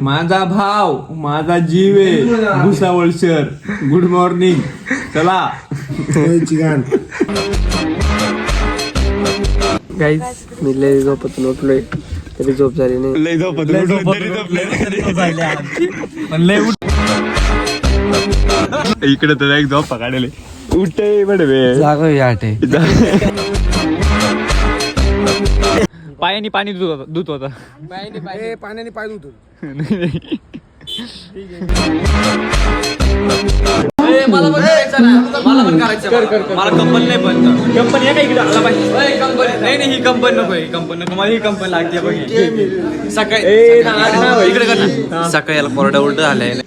माझा भाव माझा जीव आहे भुसावळ शहर. Good morning. चला गाईज मी लय झोपतून उठलोय तरी झोप झाली नाही. लय इकडे तर एक झोपा काढले. उठे बडवे जागा आटे पायाने पाणी दूध होता. पाण्याने पाय धुतो. मला पण करायचं. मला कंपनी नाही पण कंपनी आहे का इकडे आला पाहिजे. कंपनी नाही ही कंपनी नको. ही कंपनी नको. मला ही कंपनी लागते बघ. सकाळी इकडे कर ना. सकाळी याला कोरडा उलट झालाय.